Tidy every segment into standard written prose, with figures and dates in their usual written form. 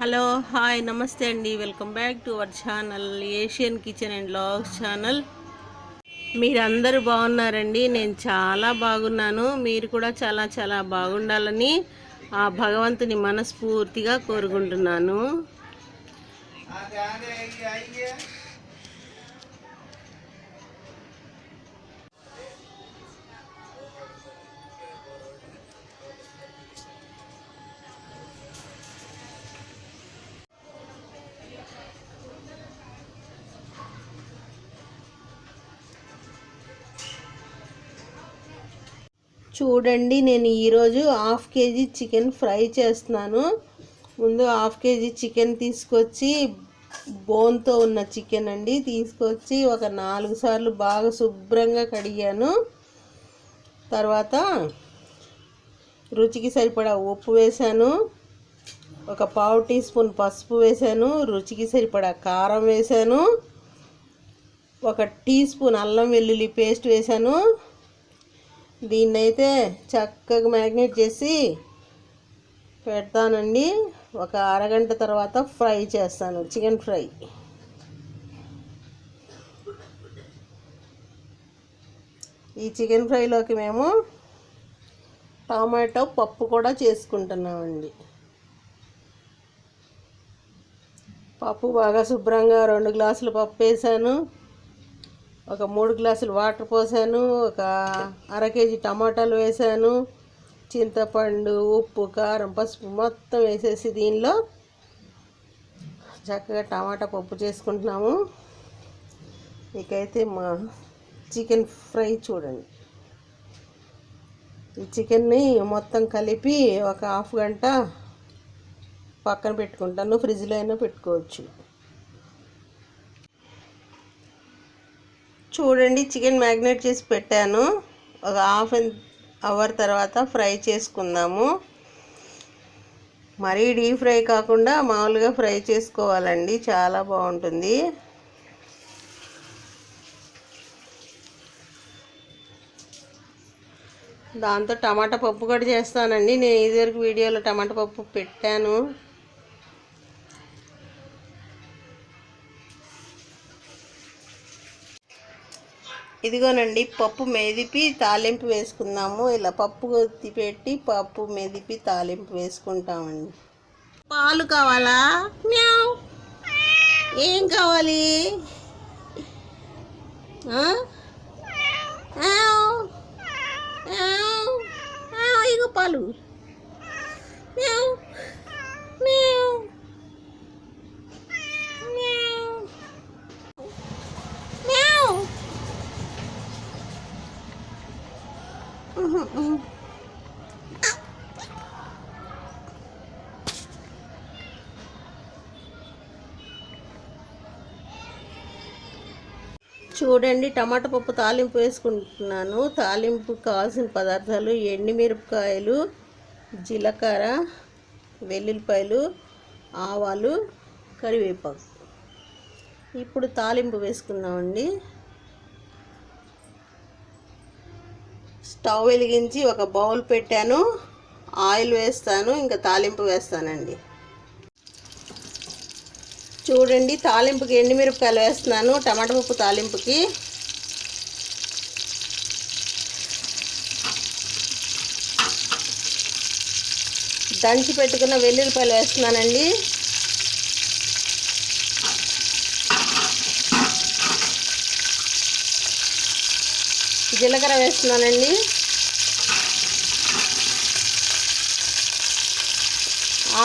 Hello hi నమస్తే అండి. Welcome back to our channel Asian kitchen and vlogs channel. మీరందరూ బాగున్నారండి? నేను చాలా బాగున్నాను. మీరు కూడా చాలా చాలా బాగుండాలని ఆ భగవంతుని మనస్ఫూర్తిగా కోరుకుంటున్నాను. చూడండి, నేను ఈరోజు హాఫ్ కేజీ చికెన్ ఫ్రై చేస్తున్నాను. ముందు హాఫ్ కేజీ చికెన్ తీసుకొచ్చి, బోన్తో ఉన్న చికెన్ అండి, తీసుకొచ్చి ఒక 4 సార్లు బాగా శుభ్రంగా కడిగాను. తర్వాత రుచికి సరిపడా ఉప్పు వేశాను, ఒక 1/2 టీ స్పూన్ పసుపు వేశాను, రుచికి సరిపడా కారం వేశాను, 1 టీ స్పూన్ అల్లం వెల్లుల్లి పేస్ట్ వేశాను. దీన్నైతే చక్కగా మ్యాగ్నేట్ చేసి పెడతానండి. ఒక అరగంట తర్వాత ఫ్రై చేస్తాను, చికెన్ ఫ్రై. ఈ చికెన్ ఫ్రైలోకి మేము టమాటో పప్పు కూడా చేసుకుంటున్నామండి. పప్పు బాగా శుభ్రంగా 2 గ్లాసులు పప్పు వేసాను, ఒక 3 గ్లాసులు వాటర్ పోసాను, ఒక అర కేజీ టమాటాలు వేసాను, చింతపండు, ఉప్పు, కారం, పసుపు మొత్తం వేసేసి దీనిలో చక్కగా టమాటా పప్పు చేసుకుంటున్నాము. ఇకైతే మా చికెన్ ఫ్రై చూడండి. ఈ చికెన్ని మొత్తం కలిపి ఒక హాఫ్ గంట పక్కన పెట్టుకుంటాను, ఫ్రిడ్జ్లో అయినా పెట్టుకోవచ్చు. చూడండి, చికెన్ మ్యాగ్నేట్ చేసి పెట్టాను. ఒక హాఫ్ అవర్ తర్వాత ఫ్రై చేసుకుందాము. మరీ డీప్ ఫ్రై కాకుండా మామూలుగా ఫ్రై చేసుకోవాలండి, చాలా బాగుంటుంది. దాంతో టమాటా పప్పు కూడా చేస్తానండి. నేను ఇదివరకు వీడియోలో టమాటా పప్పు పెట్టాను. ఇదిగోనండి, పప్పు మెదిపి తాలింపు వేసుకుందాము. ఇలా పప్పు పెట్టి పప్పు మెదిపి తాలింపు వేసుకుంటామండి. పాలు కావాలా? మ్యావ్. ఏం కావాలి? ఇగో పాలు. మ్యావ్ మ్యావ్ మ్యావ్. చూడండి, టమాటా పప్పు తాలింపు వేసుకుంటున్నాను. తాలింపుకు కావాల్సిన పదార్థాలు: ఎండుమిరపకాయలు, జీలకర్ర, వెల్లుల్లిపాయలు, ఆవాలు, కరివేపాకు. ఇప్పుడు తాలింపు వేసుకుందామండి. స్టవ్ వెలిగించి ఒక బౌల్ పెట్టాను, ఆయిల్ వేస్తాను, ఇంకా తాలింపు వేస్తానండి. చూడండి, తాలింపుకి ఎండుమిరపకాయలు వేస్తున్నాను. టమాటా పప్పు తాలింపుకి దంచి పెట్టుకున్న వెల్లుల్లిపాయలు వేస్తున్నానండి. జీలకర్ర వేస్తున్నానండి.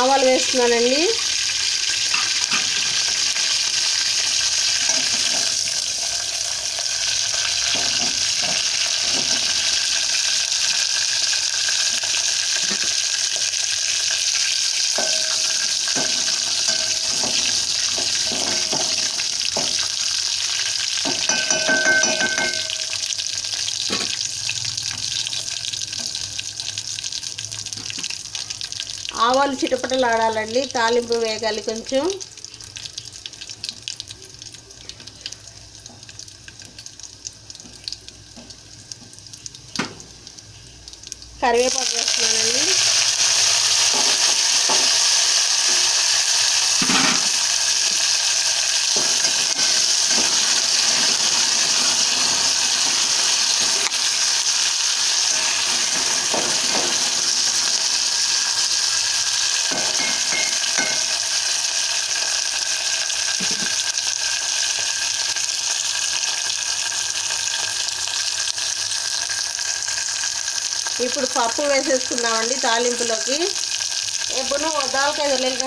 ఆవాలు వేస్తున్నానండి. ఆవాలు చిటపటలు ఆడాలండి, తాలింపు వేగాలి కొంచెం. కరివేపాకు వేస్తున్నానండి. ఇప్పుడు పప్పు వేసేసుకున్నామండి తాలింపులోకి. ఎప్పుడు దాల్కాయ దొరలేక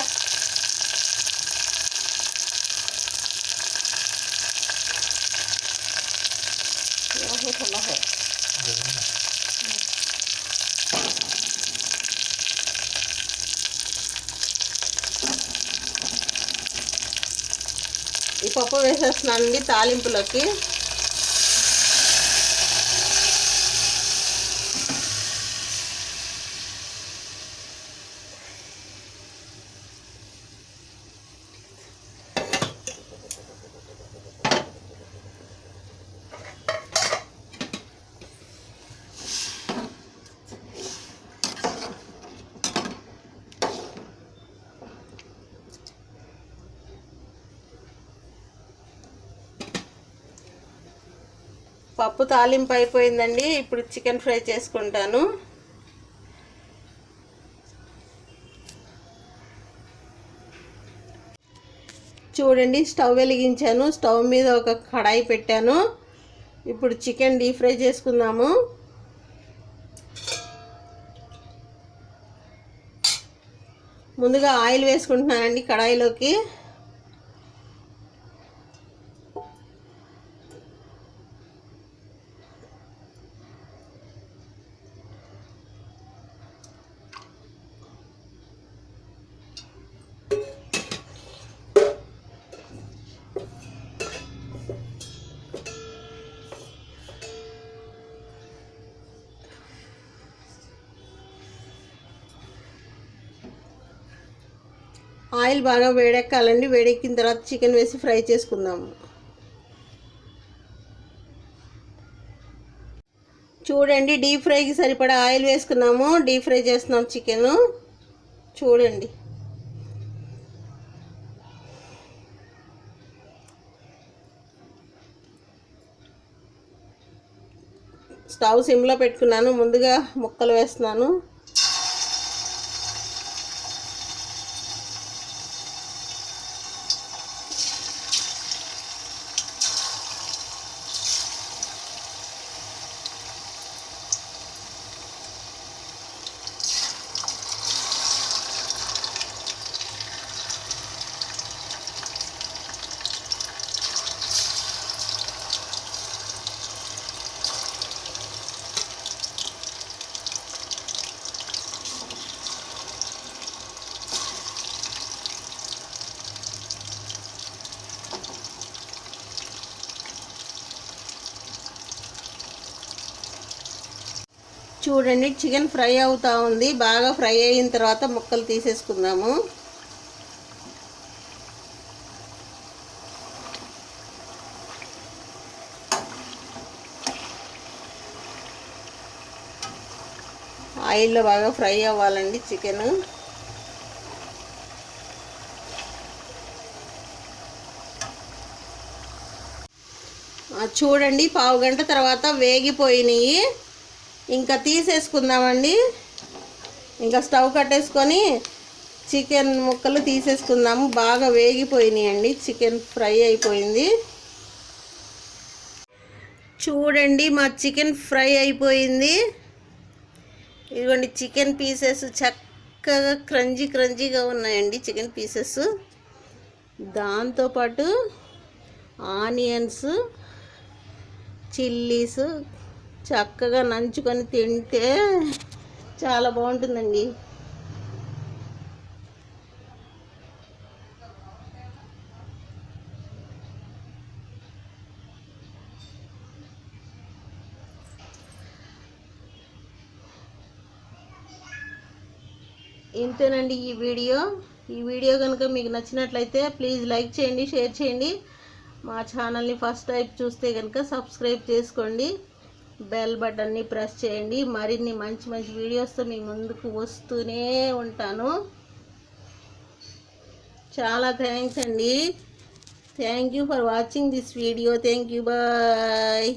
ఈ పప్పు వేసేస్తున్నానండి తాలింపులోకి. పప్పు తాలింపు అయిపోయిందండి. ఇప్పుడు చికెన్ ఫ్రై చేసుకుంటాను. చూడండి, స్టవ్ వెలిగించాను. స్టవ్ మీద ఒక కడాయి పెట్టాను. ఇప్పుడు చికెన్ డీప్ ఫ్రై చేసుకుందాము. ముందుగా ఆయిల్ వేసుకుంటున్నానండి కడాయిలోకి. ఆయిల్ బాగా వేడెక్కాలండి. వేడెక్కిన తర్వాత చికెన్ వేసి ఫ్రై చేసుకుందాము. చూడండి, డీప్ ఫ్రైకి సరిపడా ఆయిల్ వేసుకున్నాము. డీప్ ఫ్రై చేస్తున్నాం చికెను. చూడండి, స్టవ్ సిమ్లో పెట్టుకున్నాను. ముందుగా ముక్కలు వేస్తున్నాను. చూడండి, చికెన్ ఫ్రై అవుతూ ఉంది. బాగా ఫ్రై అయిన తర్వాత ముక్కలు తీసేసుకుందాము. ఆయిల్లో బాగా ఫ్రై అవ్వాలండి చికెన్. చూడండి, పావు గంట తర్వాత వేగిపోయినాయి. ఇంకా తీసేసుకుందామండి. ఇంకా స్టవ్ కట్టేసుకొని చికెన్ ముక్కలు తీసేసుకుందాము. బాగా వేగిపోయినాయండి. చికెన్ ఫ్రై అయిపోయింది. చూడండి, మా చికెన్ ఫ్రై అయిపోయింది. ఇదిగోండి, చికెన్ పీసెస్ చక్కగా క్రంజీగా ఉన్నాయండి చికెన్ పీసెస్. దాంతోపాటు ఆనియన్స్, చిల్లీస్ చక్కగా నంచుకొని తింటే చాలా బాగుంటుందండి. ఇంతేనండి ఈ వీడియో కనుక మీకు నచ్చినట్లయితే ప్లీజ్ లైక్ చేయండి, షేర్ చేయండి. మా ఛానల్ని ఫస్ట్ టైం చూస్తే కనుక సబ్స్క్రైబ్ చేసుకోండి. బెల్ బటన్ని ప్రెస్ చేయండి. మరిన్ని మంచి వీడియోస్తో మీ ముందుకు వస్తూనే ఉంటాను. చాలా థ్యాంక్స్ అండి. Thank you for watching this video. Thank you. Bye.